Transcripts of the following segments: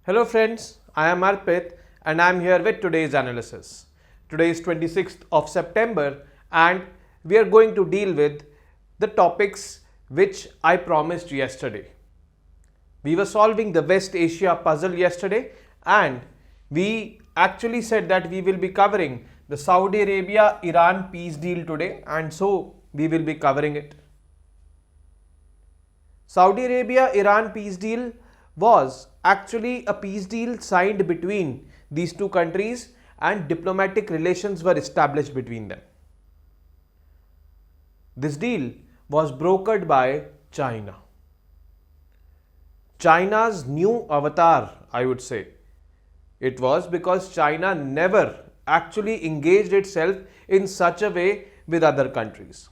Hello friends, I am Arpit and I am here with today's analysis. Today is 26th of September and we are going to deal with the topics which I promised yesterday. We were solving the West Asia puzzle yesterday and we actually said that we will be covering the Saudi Arabia-Iran peace deal today, and so we will be covering it. Saudi Arabia-Iran peace deal was actually a peace deal signed between these two countries and diplomatic relations were established between them. This deal was brokered by China. China's new avatar, I would say. It was because China never actually engaged itself in such a way with other countries.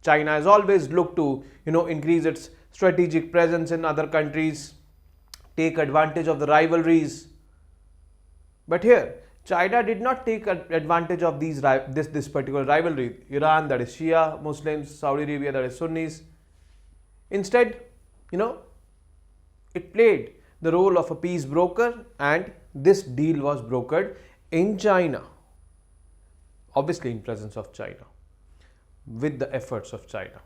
China has always looked to, increase its strategic presence in other countries, take advantage of the rivalries. But here, China did not take advantage of this particular rivalry. Iran, that is Shia Muslims, Saudi Arabia, that is Sunnis. Instead, it played the role of a peace broker, and this deal was brokered in China. Obviously in presence of China, with the efforts of China.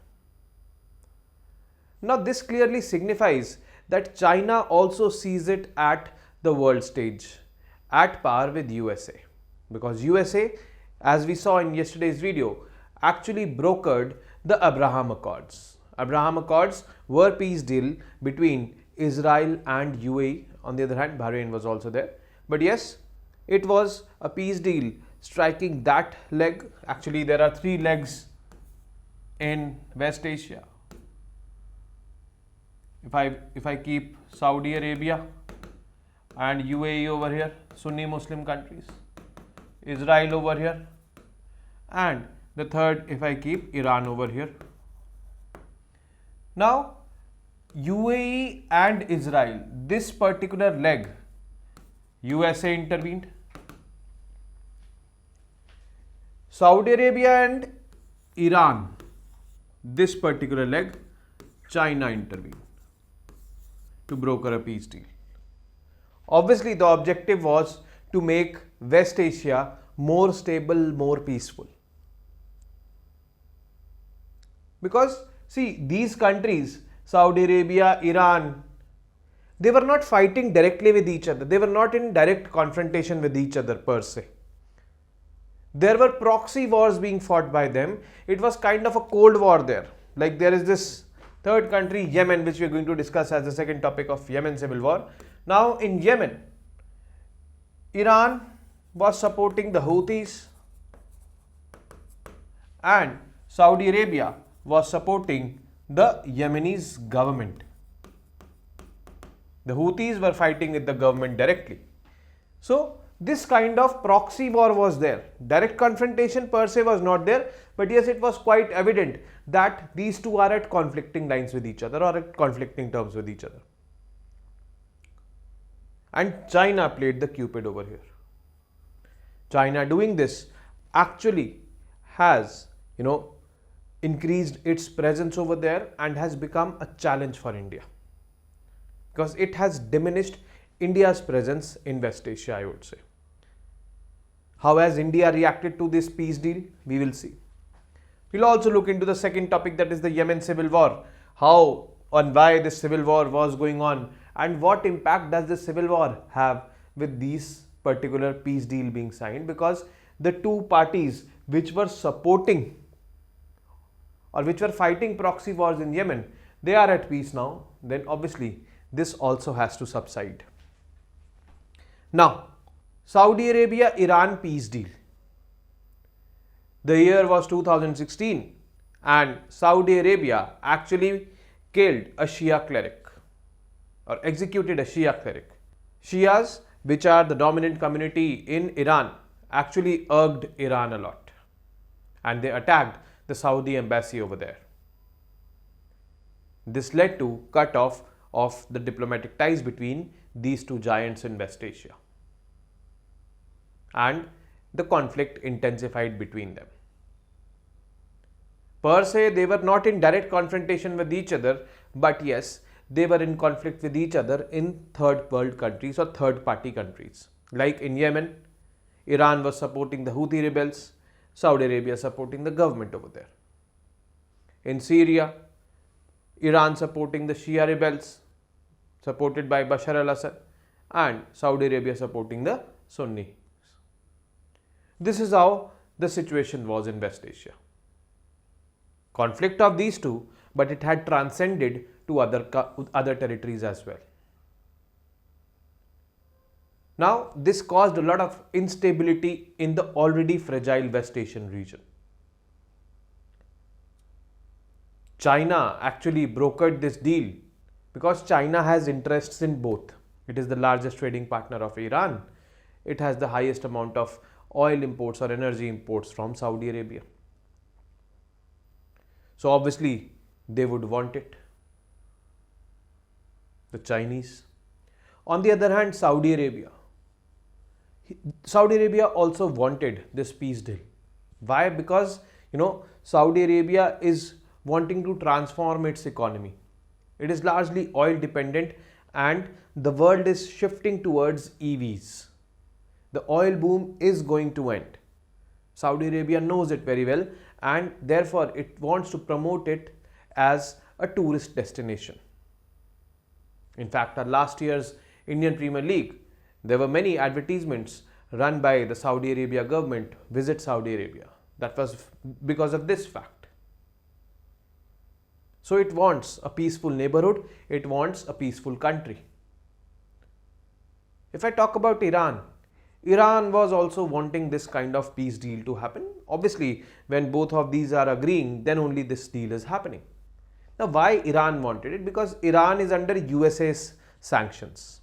Now this clearly signifies that China also sees it at the world stage, at par with USA. Because USA, as we saw in yesterday's video, actually brokered the Abraham Accords. Abraham Accords were peace deal between Israel and UAE. On the other hand, Bahrain was also there. But yes, it was a peace deal striking that leg. Actually, there are three legs in West Asia. If I keep Saudi Arabia and UAE over here, Sunni Muslim countries, Israel over here, and the third if I keep Iran over here. Now UAE and Israel, this particular leg, USA intervened. Saudi Arabia and Iran, this particular leg, China intervened to broker a peace deal. Obviously, the objective was to make West Asia more stable, more peaceful. Because, see, these countries, Saudi Arabia, Iran, they were not fighting directly with each other. They were not in direct confrontation with each other per se. There were proxy wars being fought by them. It was kind of a cold war there. Like there is this third country, Yemen, which we are going to discuss as the second topic of Yemen civil war. Now in Yemen, Iran was supporting the Houthis and Saudi Arabia was supporting the Yemeni government. The Houthis were fighting with the government directly. So this kind of proxy war was there. Direct confrontation per se was not there, but yes, it was quite evident that these two are at conflicting lines with each other or at conflicting terms with each other. And China played the Cupid over here. China doing this actually has, increased its presence over there and has become a challenge for India. Because it has diminished India's presence in West Asia, I would say. How has India reacted to this peace deal? We will see. We'll also look into the second topic, that is the Yemen civil war. How and why this civil war was going on and what impact does this civil war have with these particular peace deal being signed, because the two parties which were supporting or which were fighting proxy wars in Yemen, they are at peace now. Then obviously this also has to subside. Now, Saudi Arabia-Iran peace deal. The year was 2016 and Saudi Arabia actually killed a Shia cleric or executed a Shia cleric. Shias, which are the dominant community in Iran, actually irked Iran a lot and they attacked the Saudi embassy over there. This led to cut off of the diplomatic ties between these two giants in West Asia. And the conflict intensified between them. Per se, they were not in direct confrontation with each other, but yes, they were in conflict with each other in third world countries or third party countries. Like in Yemen, Iran was supporting the Houthi rebels, Saudi Arabia supporting the government over there. In Syria, Iran supporting the Shia rebels supported by Bashar al-Assad, and Saudi Arabia supporting the Sunnis. This is how the situation was in West Asia. Conflict of these two, but it had transcended to other territories as well. Now, this caused a lot of instability in the already fragile West Asian region. China actually brokered this deal because China has interests in both. It is the largest trading partner of Iran. It has the highest amount of oil imports or energy imports from Saudi Arabia. So obviously they would want it, the Chinese. On the other hand, Saudi Arabia also wanted this peace deal. Why? Because Saudi Arabia is wanting to transform its economy. It is largely oil dependent and the world is shifting towards EVs. The oil boom is going to end. Saudi Arabia knows it very well and therefore it wants to promote it as a tourist destination. In fact, our last year's Indian Premier League, there were many advertisements run by the Saudi Arabia government, visit Saudi Arabia. That was because of this fact. So it wants a peaceful neighborhood, it wants a peaceful country. If I talk about Iran, Iran was also wanting this kind of peace deal to happen. Obviously, when both of these are agreeing, then only this deal is happening. Now, why Iran wanted it? Because Iran is under USA's sanctions.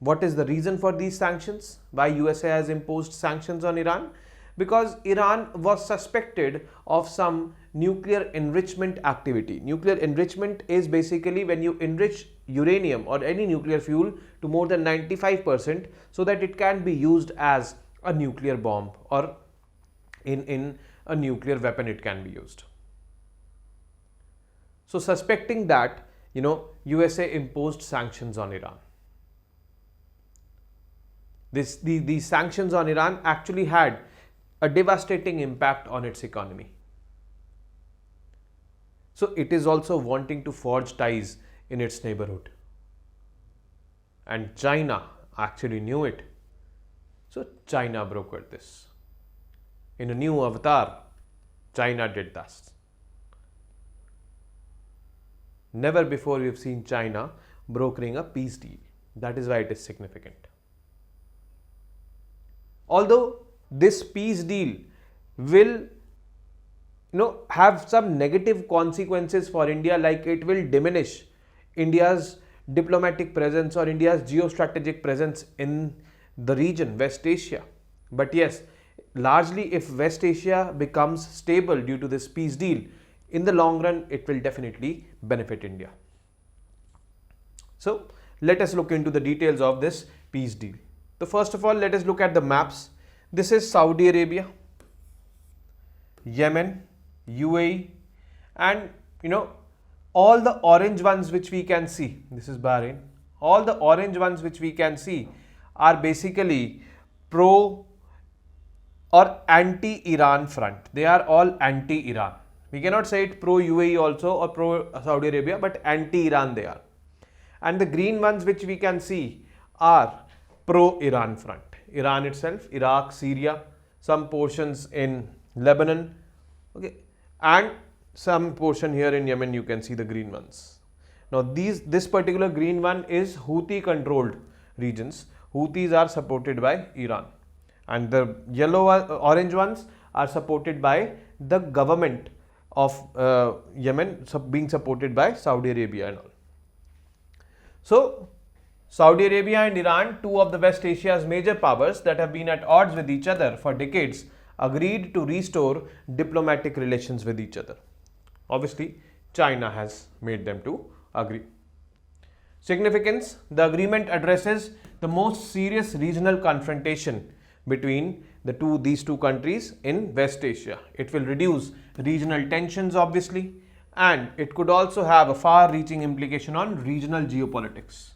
What is the reason for these sanctions? Why USA has imposed sanctions on Iran? Because Iran was suspected of some nuclear enrichment activity. Nuclear enrichment is basically when you enrich uranium or any nuclear fuel to more than 95% so that it can be used as a nuclear bomb or in a nuclear weapon it can be used. So suspecting that, USA imposed sanctions on Iran. These sanctions on Iran actually had a devastating impact on its economy. So it is also wanting to forge ties in its neighborhood. And China actually knew it. So China brokered this. In a new avatar, China did this. Never before we have seen China brokering a peace deal. That is why it is significant. Although this peace deal will have some negative consequences for India, like it will diminish India's diplomatic presence or India's geostrategic presence in the region, West Asia. But yes, largely if West Asia becomes stable due to this peace deal, in the long run, it will definitely benefit India. So let us look into the details of this peace deal. So first of all, let us look at the maps. This is Saudi Arabia, Yemen, UAE, and all the orange ones which we can see. This is Bahrain. All the orange ones which we can see are basically pro or anti-Iran front. They are all anti-Iran. We cannot say it pro-UAE also or pro-Saudi Arabia, but anti-Iran they are. And the green ones which we can see are pro-Iran front. Iran itself, Iraq, Syria, some portions in Lebanon, okay, and some portion here in Yemen. You can see the green ones. Now this particular green one is Houthi controlled regions. Houthis are supported by Iran, and the orange ones are supported by the government of Yemen, being supported by Saudi Arabia and all. So Saudi Arabia and Iran, two of the West Asia's major powers that have been at odds with each other for decades, agreed to restore diplomatic relations with each other. Obviously, China has made them to agree. Significance: the agreement addresses the most serious regional confrontation between these two countries in West Asia. It will reduce regional tensions, obviously, and it could also have a far-reaching implication on regional geopolitics,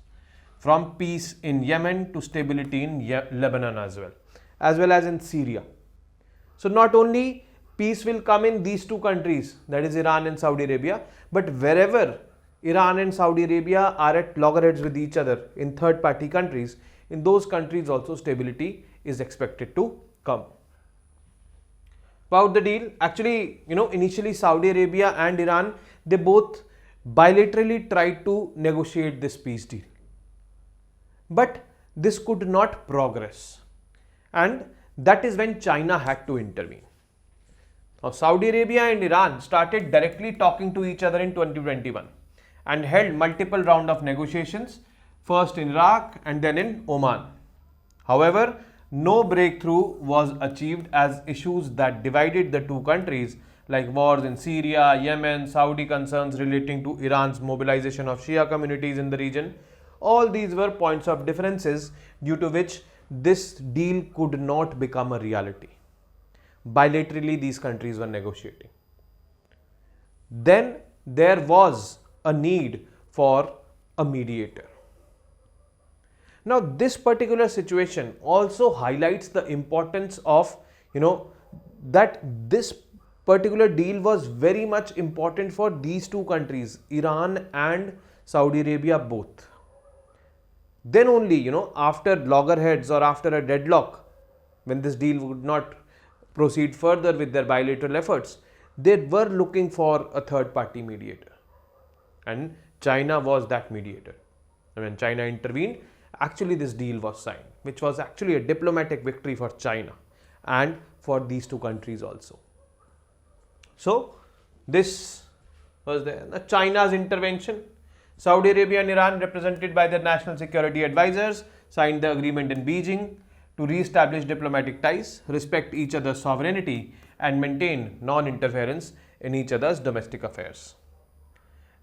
from peace in Yemen to stability in Lebanon as well as in Syria. So not only peace will come in these two countries, that is Iran and Saudi Arabia, but wherever Iran and Saudi Arabia are at loggerheads with each other in third-party countries, in those countries also stability is expected to come. About the deal, actually, initially Saudi Arabia and Iran, they both bilaterally tried to negotiate this peace deal. But this could not progress, and that is when China had to intervene. Now, Saudi Arabia and Iran started directly talking to each other in 2021 and held multiple rounds of negotiations, first in Iraq and then in Oman. However, no breakthrough was achieved as issues that divided the two countries, like wars in Syria, Yemen, Saudi concerns relating to Iran's mobilization of Shia communities in the region, all these were points of differences due to which this deal could not become a reality. Bilaterally, these countries were negotiating. Then there was a need for a mediator. Now, this particular situation also highlights the importance of, that this particular deal was very much important for these two countries, Iran and Saudi Arabia both. Then only, after loggerheads or after a deadlock, when this deal would not proceed further with their bilateral efforts, they were looking for a third-party mediator. And China was that mediator. And when China intervened, actually this deal was signed, which was actually a diplomatic victory for China and for these two countries also. So, this was China's intervention. Saudi Arabia and Iran, represented by their national security advisors, signed the agreement in Beijing to re-establish diplomatic ties, respect each other's sovereignty, and maintain non-interference in each other's domestic affairs.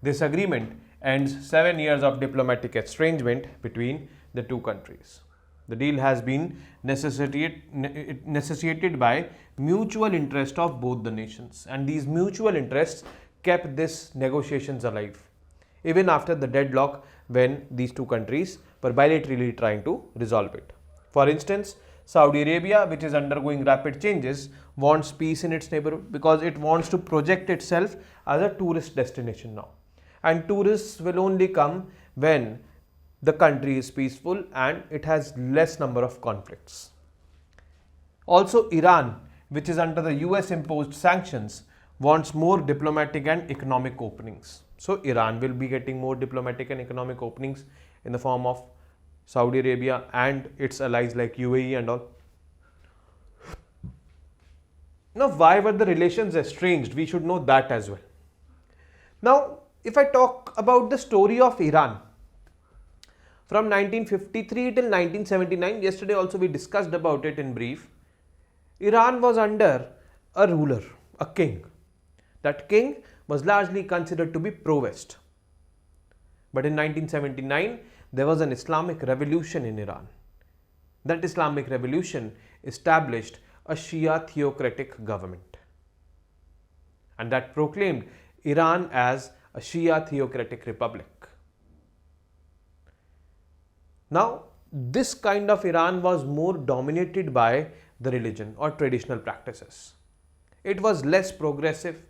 This agreement ends 7 years of diplomatic estrangement between the two countries. The deal has been necessitated by mutual interest of both the nations, and these mutual interests kept these negotiations alive, even after the deadlock when these two countries were bilaterally trying to resolve it. For instance, Saudi Arabia, which is undergoing rapid changes, wants peace in its neighborhood because it wants to project itself as a tourist destination now. And tourists will only come when the country is peaceful and it has less number of conflicts. Also, Iran, which is under the US imposed sanctions, wants more diplomatic and economic openings. So, Iran will be getting more diplomatic and economic openings in the form of Saudi Arabia and its allies like UAE and all. Now, why were the relations estranged? We should know that as well. Now, if I talk about the story of Iran, from 1953 till 1979, yesterday also we discussed about it in brief, Iran was under a ruler, a king. That king was largely considered to be pro-West. But in 1979, there was an Islamic revolution in Iran. That Islamic revolution established a Shia theocratic government, and that proclaimed Iran as a Shia theocratic republic. Now, this kind of Iran was more dominated by the religion or traditional practices. It was less progressive.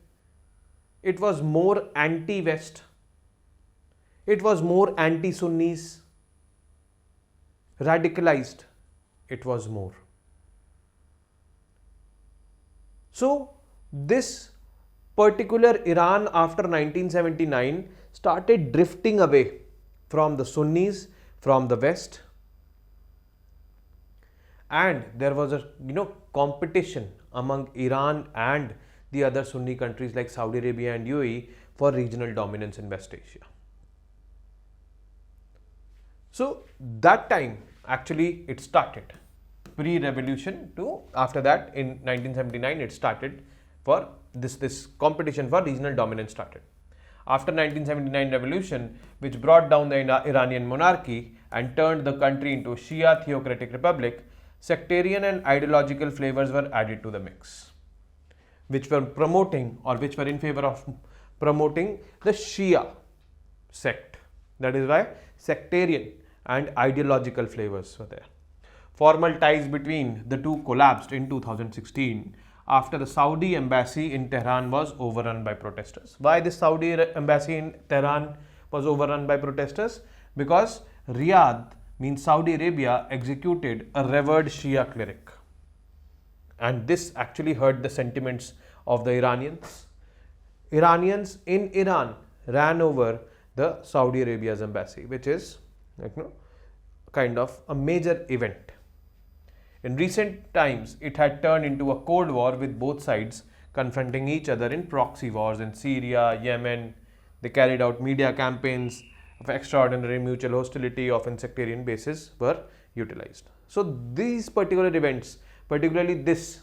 It was more anti-West. It was more anti-Sunnis. Radicalized, it was more. So, this particular Iran after 1979 started drifting away from the Sunnis, from the West, and there was a competition among Iran and the other Sunni countries like Saudi Arabia and UAE for regional dominance in West Asia. So that time actually it started pre-revolution to after that in 1979 it started for this competition for regional dominance started. After 1979 revolution, which brought down the Iranian monarchy and turned the country into a Shia theocratic republic, sectarian and ideological flavors were added to the mix, which were promoting or which were in favor of promoting the Shia sect. That is why sectarian and ideological flavors were there. Formal ties between the two collapsed in 2016 after the Saudi embassy in Tehran was overrun by protesters. Why the Saudi embassy in Tehran was overrun by protesters? Because Riyadh, means Saudi Arabia, executed a revered Shia cleric. And this actually hurt the sentiments of the Iranians. Iranians in Iran ran over the Saudi Arabia's embassy, which is kind of a major event. In recent times, it had turned into a cold war with both sides confronting each other in proxy wars in Syria, Yemen. They carried out media campaigns of extraordinary mutual hostility, often sectarian bases, were utilized. So these particular events, particularly this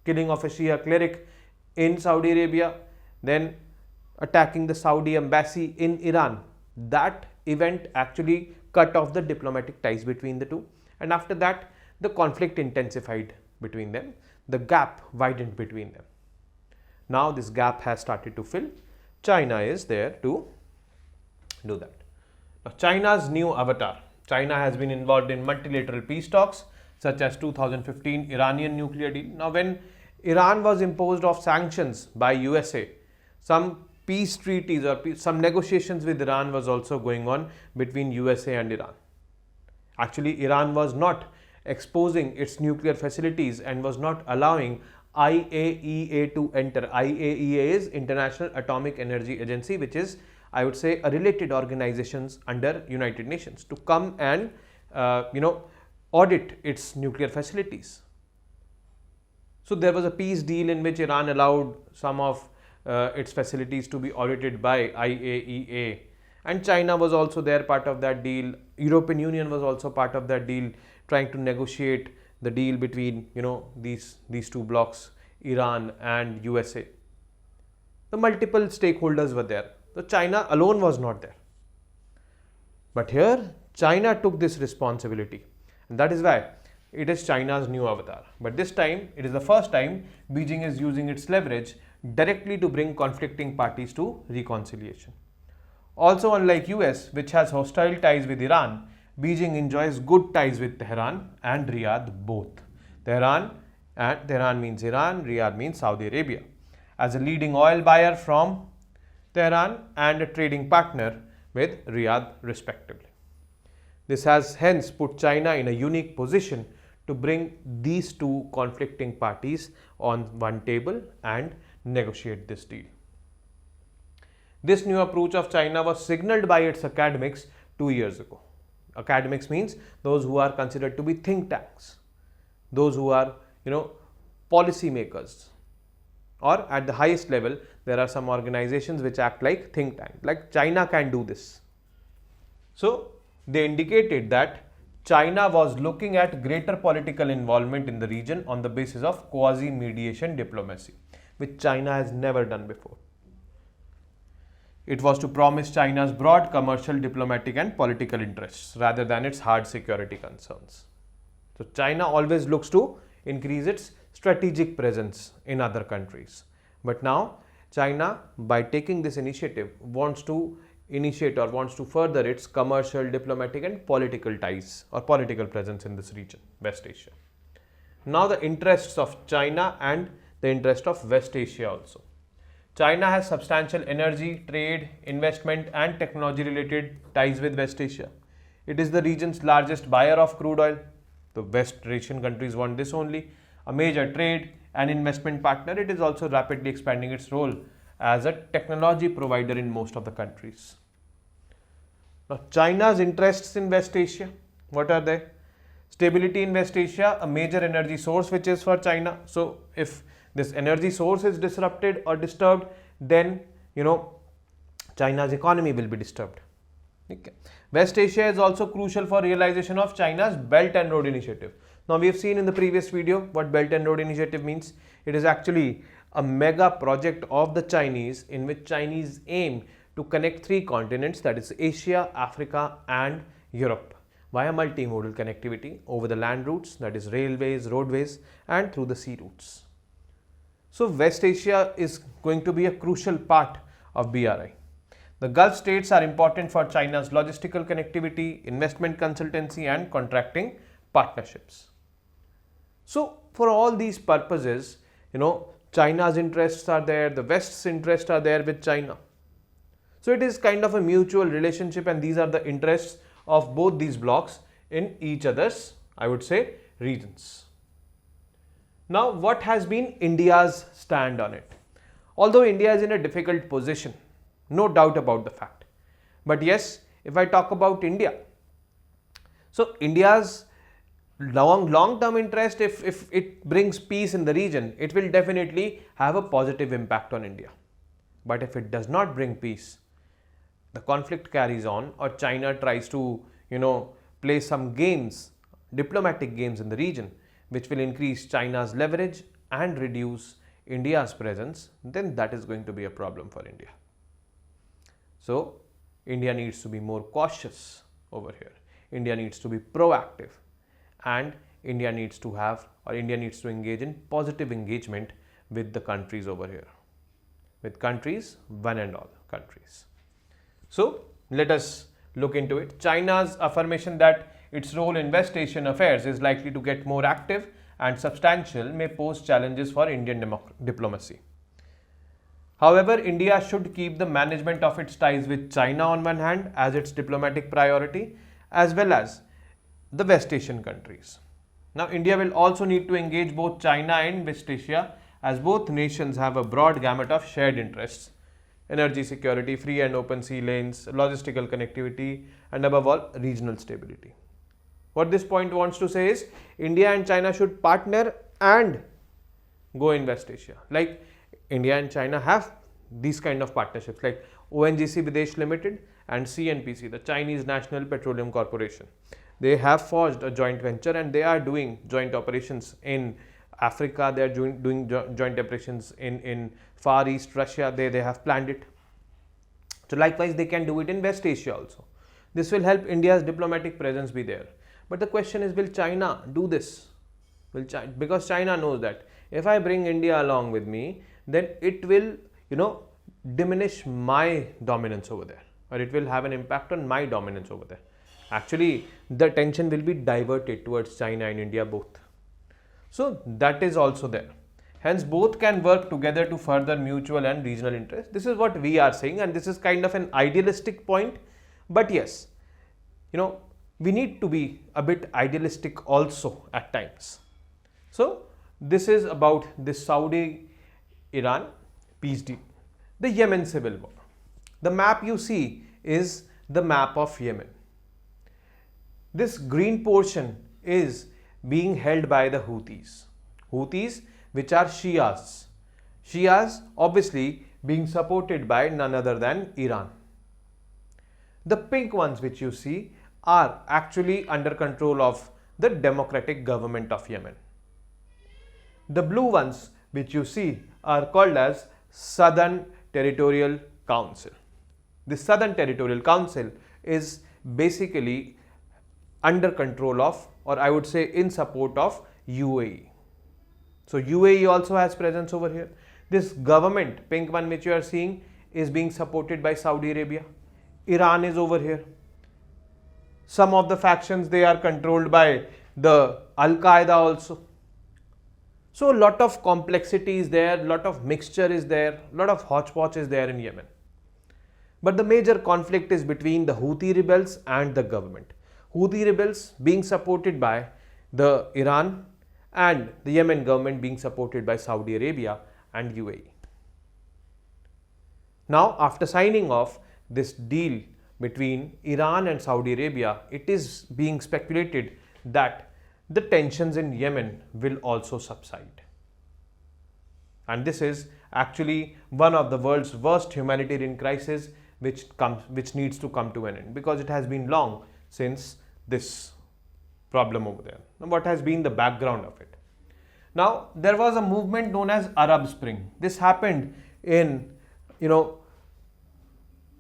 killing of a Shia cleric in Saudi Arabia, then attacking the Saudi embassy in Iran, that event actually cut off the diplomatic ties between the two. And after that, the conflict intensified between them. The gap widened between them. Now this gap has started to fill. China is there to do that. Now, China's new avatar. China has been involved in multilateral peace talks such as 2015 Iranian nuclear deal. Now, when Iran was imposed of sanctions by USA, some peace treaties or some negotiations with Iran was also going on between USA and Iran. Actually, Iran was not exposing its nuclear facilities and was not allowing IAEA to enter. IAEA is International Atomic Energy Agency, which is, I would say, a related organizations under United Nations, to come and audit its nuclear facilities. So there was a peace deal in which Iran allowed some of its facilities to be audited by IAEA, and China was also there, part of that deal. European Union was also part of that deal, trying to negotiate the deal between these two blocks, Iran and USA. The multiple stakeholders were there. So China alone was not there. But here China took this responsibility, and that is why it is China's new avatar. But this time it is the first time Beijing is using its leverage directly to bring conflicting parties to reconciliation. Also, unlike US, which has hostile ties with Iran, Beijing enjoys good ties with Tehran and Riyadh both. Tehran means Iran, Riyadh means Saudi Arabia. As a leading oil buyer from Tehran and a trading partner with Riyadh respectively. This has hence put China in a unique position to bring these two conflicting parties on one table and negotiate this deal. This new approach of China was signaled by its academics 2 years ago. Academics means those who are considered to be think tanks, those who are policy makers, or at the highest level there are some organizations which act like think tank, like China can do this. So they indicated that China was looking at greater political involvement in the region on the basis of quasi-mediation diplomacy, which China has never done before. It was to promise China's broad commercial, diplomatic and political interests rather than its hard security concerns. So China always looks to increase its strategic presence in other countries. But now China, by taking this initiative, wants to initiate or wants to further its commercial, diplomatic and political ties or political presence in this region, West Asia. Now the interests of China and the interest of West Asia also. China has substantial energy, trade, investment and technology related ties with West Asia. It is the region's largest buyer of crude oil. The West Asian countries want this only. A major trade and investment partner, it is also rapidly expanding its role as a technology provider in most of the countries. Now, China's interests in West Asia, what are they? Stability in West Asia, a major energy source which is for China. So if this energy source is disrupted or disturbed, then China's economy will be disturbed. Okay. West Asia is also crucial for realization of China's Belt and Road Initiative. Now we have seen in the previous video what Belt and Road Initiative means. It is actually a mega project of the Chinese in which Chinese aim to connect 3 continents, that is Asia, Africa and Europe, via multimodal connectivity over the land routes, that is railways, roadways and through the sea routes. So West Asia is going to be a crucial part of BRI. The Gulf states are important for China's logistical connectivity, investment consultancy and contracting partnerships. So for all these purposes, China's interests are there, the West's interests are there with China. So it is kind of a mutual relationship, and these are the interests of both these blocks in each other's, I would say, regions. Now, what has been India's stand on it? Although India is in a difficult position, no doubt about the fact. But yes, if I talk about India, so India's long-term interest, if it brings peace in the region, it will definitely have a positive impact on India. But if it does not bring peace, the conflict carries on, or China tries to, play some games, diplomatic games in the region, which will increase China's leverage and reduce India's presence, then that is going to be a problem for India. So India needs to be more cautious over here. India needs to be proactive, and India needs to engage in positive engagement with the countries over here, with countries, one and all countries. So let us look into it. China's affirmation that its role in West Asian affairs is likely to get more active and substantial may pose challenges for Indian diplomacy. However, India should keep the management of its ties with China on one hand as its diplomatic priority, as well as the West Asian countries. Now, India will also need to engage both China and West Asia, as both nations have a broad gamut of shared interests: energy security, free and open sea lanes, logistical connectivity, and above all, regional stability. What this point wants to say is India and China should partner and go in West Asia. Like India and China have these kind of partnerships, like ONGC Videsh Limited and CNPC, the Chinese National Petroleum Corporation. They have forged a joint venture and they are doing joint operations in Africa. They are doing joint operations in Far East, Russia. They have planned it. So likewise, they can do it in West Asia also. This will help India's diplomatic presence be there. But the question is, will China do this? Because China knows that if I bring India along with me, then it will, diminish my dominance over there, or it will have an impact on my dominance over there. Actually, the attention will be diverted towards China and India both. So that is also there. Hence, both can work together to further mutual and regional interests. This is what we are saying, and this is kind of an idealistic point. But yes, we need to be a bit idealistic also at times. So this is about the Saudi-Iran peace deal. The Yemen civil war. The map you see is the map of Yemen. This green portion is being held by the Houthis. Houthis, which are Shias. Shias obviously being supported by none other than Iran. The pink ones which you see are actually under control of the democratic government of Yemen. The blue ones which you see are called as Southern Territorial Council. The Southern Territorial Council is basically under control of, or I would say in support of, UAE. So UAE also has presence over here. This government, pink one which you are seeing, is being supported by Saudi Arabia. Iran is over here. Some of the factions, they are controlled by the Al-Qaeda also. So a lot of complexity is there, a lot of mixture is there, a lot of hodgepodge is there in Yemen. But the major conflict is between the Houthi rebels and the government. Houthi rebels being supported by the Iran and the Yemen government being supported by Saudi Arabia and UAE. Now, after signing off this deal between Iran and Saudi Arabia, it is being speculated that the tensions in Yemen will also subside. And this is actually one of the world's worst humanitarian crises which needs to come to an end, because it has been long since this problem over there. Now, what has been the background of it? Now, there was a movement known as Arab Spring. This happened in,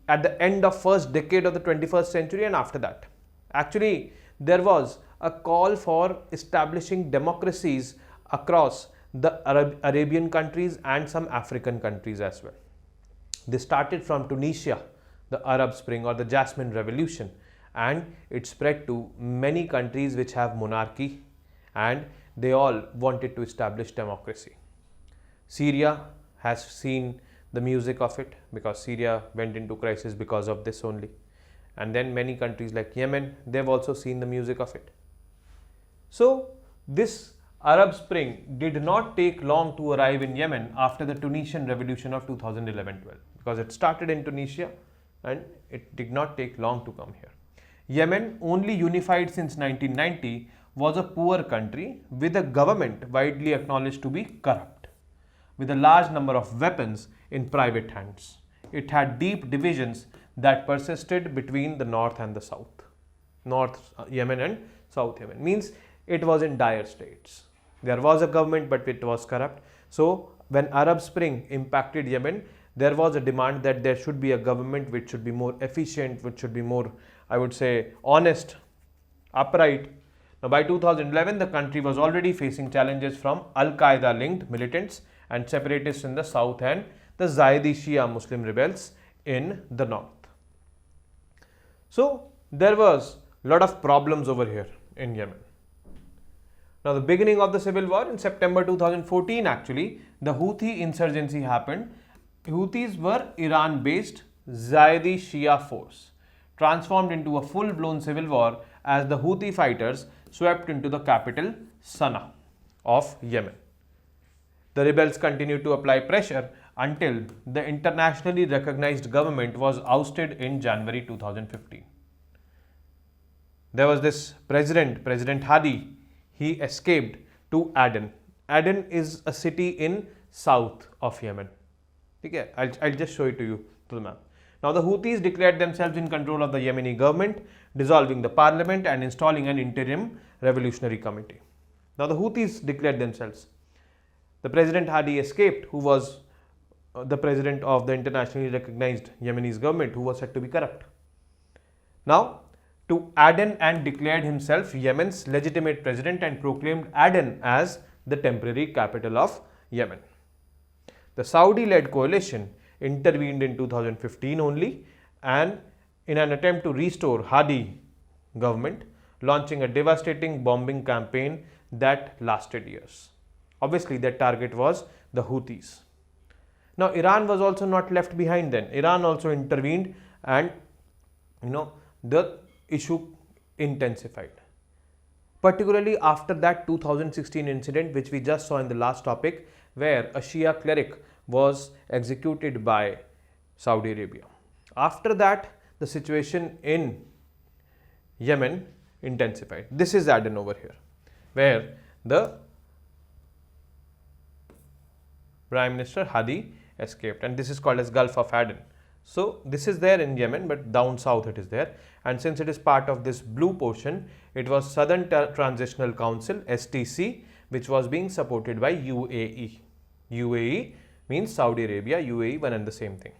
at the end of first decade of the 21st century and after that. Actually, there was a call for establishing democracies across the Arabian countries and some African countries as well. They started from Tunisia, the Arab Spring or the Jasmine Revolution, and it spread to many countries which have monarchy, and they all wanted to establish democracy. Syria has seen the music of it because Syria went into crisis because of this only. And then many countries like Yemen, they've also seen the music of it. So this Arab Spring did not take long to arrive in Yemen after the Tunisian revolution of 2011-12, because it started in Tunisia and it did not take long to come here. Yemen, only unified since 1990, was a poor country with a government widely acknowledged to be corrupt, with a large number of weapons in private hands. It had deep divisions that persisted between the north and the south. North Yemen and South Yemen means it was in dire states. There was a government, but it was corrupt. So when Arab Spring impacted Yemen, there was a demand that there should be a government which should be more efficient, which should be more, I would say, honest, upright. Now by 2011, the country was already facing challenges from Al-Qaeda linked militants and separatists in the south and the Zaidi Shia Muslim rebels in the north. So there was a lot of problems over here in Yemen. Now the beginning of the civil war in September 2014, actually, the Houthi insurgency happened. Houthis were Iran-based Zaidi Shia force, transformed into a full-blown civil war as the Houthi fighters swept into the capital Sana'a of Yemen. The rebels continued to apply pressure until the internationally recognized government was ousted in January 2015. There was this President Hadi. He escaped to Aden. Aden is a city in south of Yemen. Okay, I'll just show it to you to the map. Now the Houthis declared themselves in control of the Yemeni government, dissolving the parliament and installing an interim revolutionary committee. Now the Houthis declared themselves. The President Hadi escaped, who was the president of the internationally recognized Yemeni government, who was said to be corrupt. Now to Aden and declared himself Yemen's legitimate president and proclaimed Aden as the temporary capital of Yemen. The Saudi-led coalition intervened in 2015 only, and in an attempt to restore Hadi government, launching a devastating bombing campaign that lasted years. Obviously, their target was the Houthis. Now, Iran was also not left behind then. Iran also intervened, and the issue intensified. Particularly after that 2016 incident, which we just saw in the last topic, where a Shia cleric was executed by Saudi Arabia. After that, the situation in Yemen intensified. This is Aden over here, where the Prime Minister Hadi escaped, and this is called as Gulf of Aden. So this is there in Yemen, but down south it is there, and since it is part of this blue portion, it was Southern Transitional Council (STC), which was being supported by UAE. UAE means Saudi Arabia, UAE, one and the same thing.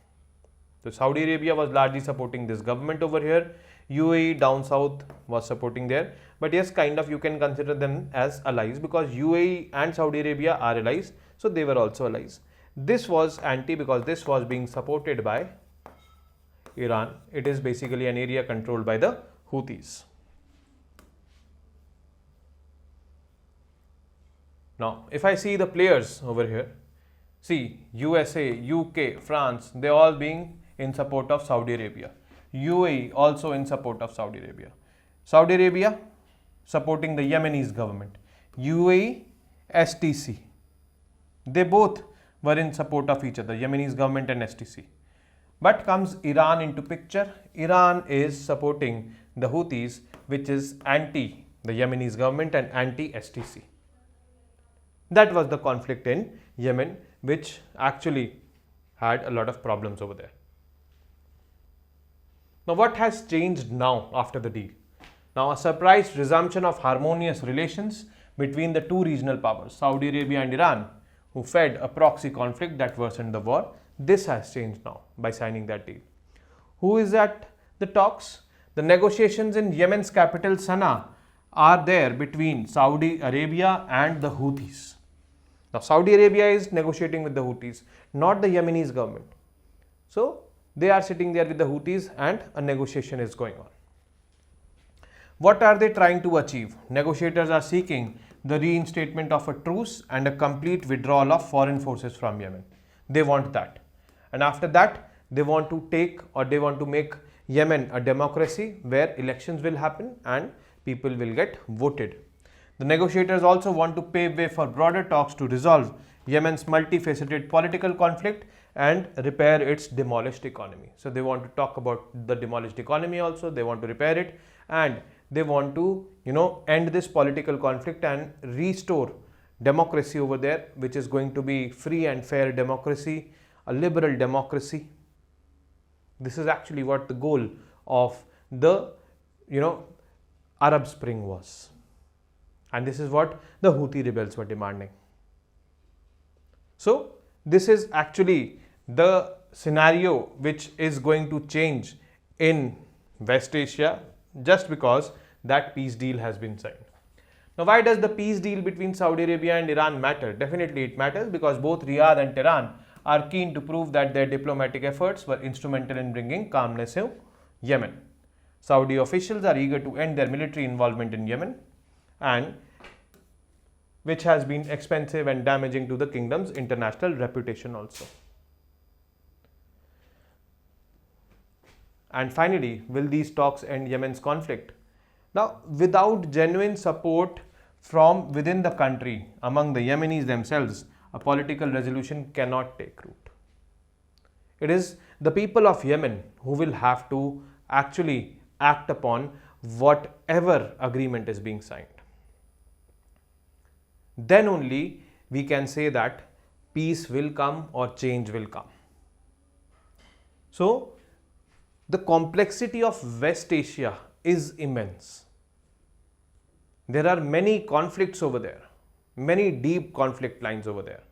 So Saudi Arabia was largely supporting this government over here. UAE down south was supporting there, but yes, kind of you can consider them as allies, because UAE and Saudi Arabia are allies, so they were also allies. This was anti because this was being supported by Iran. It is basically an area controlled by the Houthis. Now, if I see the players over here, see USA, UK, France, they all being in support of Saudi Arabia. UAE also in support of Saudi Arabia. Saudi Arabia supporting the Yemeni government. UAE, STC. They both were in support of each other, Yemeni government and STC. But comes Iran into picture. Iran is supporting the Houthis, which is anti the Yemeni government and anti STC. That was the conflict in Yemen, which actually had a lot of problems over there. Now, what has changed now after the deal? Now, a surprise resumption of harmonious relations between the two regional powers, Saudi Arabia and Iran, who fed a proxy conflict that worsened the war. This has changed now by signing that deal. Who is at the talks? The negotiations in Yemen's capital Sana'a are there between Saudi Arabia and the Houthis. Now, Saudi Arabia is negotiating with the Houthis, not the Yemeni government. So they are sitting there with the Houthis and a negotiation is going on. What are they trying to achieve? Negotiators are seeking the reinstatement of a truce and a complete withdrawal of foreign forces from Yemen. They want that. And after that, they want to make Yemen a democracy where elections will happen and people will get voted. The negotiators also want to pave way for broader talks to resolve Yemen's multifaceted political conflict and repair its demolished economy. So they want to talk about the demolished economy also, they want to repair it, and they want to, end this political conflict and restore democracy over there, which is going to be free and fair democracy, a liberal democracy. This is actually what the goal of the, Arab Spring was. And this is what the Houthi rebels were demanding. So this is actually the scenario which is going to change in West Asia just because that peace deal has been signed. Now, why does the peace deal between Saudi Arabia and Iran matter? Definitely it matters because both Riyadh and Tehran are keen to prove that their diplomatic efforts were instrumental in bringing calmness in Yemen. Saudi officials are eager to end their military involvement in Yemen, and which has been expensive and damaging to the kingdom's international reputation also. And finally, will these talks end Yemen's conflict? Now, without genuine support from within the country, among the Yemenis themselves, a political resolution cannot take root. It is the people of Yemen who will have to actually act upon whatever agreement is being signed. Then only we can say that peace will come or change will come. So, the complexity of West Asia is immense. There are many conflicts over there, many deep conflict lines over there,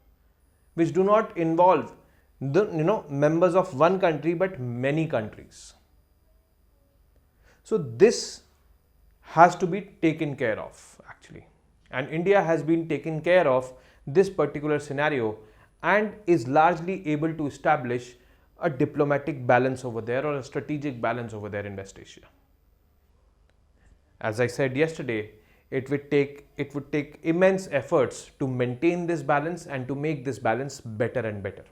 which do not involve the members of one country but many countries. So this has to be taken care of actually, and India has been taking care of this particular scenario and is largely able to establish a diplomatic balance over there or a strategic balance over there in West Asia. As I said yesterday, it would take immense efforts to maintain this balance and to make this balance better and better.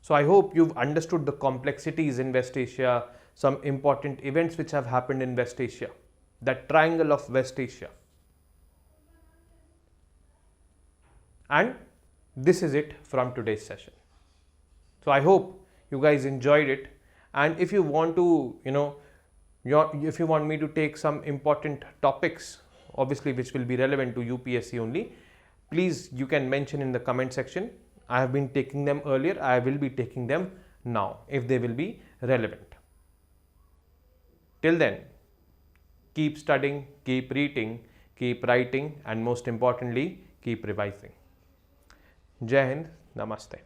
So I hope you've understood the complexities in West Asia, some important events which have happened in West Asia, that triangle of West Asia. And this is it from today's session. So I hope you guys enjoyed it, and if you want to, if you want me to take some important topics, obviously which will be relevant to UPSC only, please you can mention in the comment section. I have been taking them earlier, I will be taking them now if they will be relevant. Till then, keep studying, keep reading, keep writing, and most importantly, keep revising. Jai Hind, Namaste.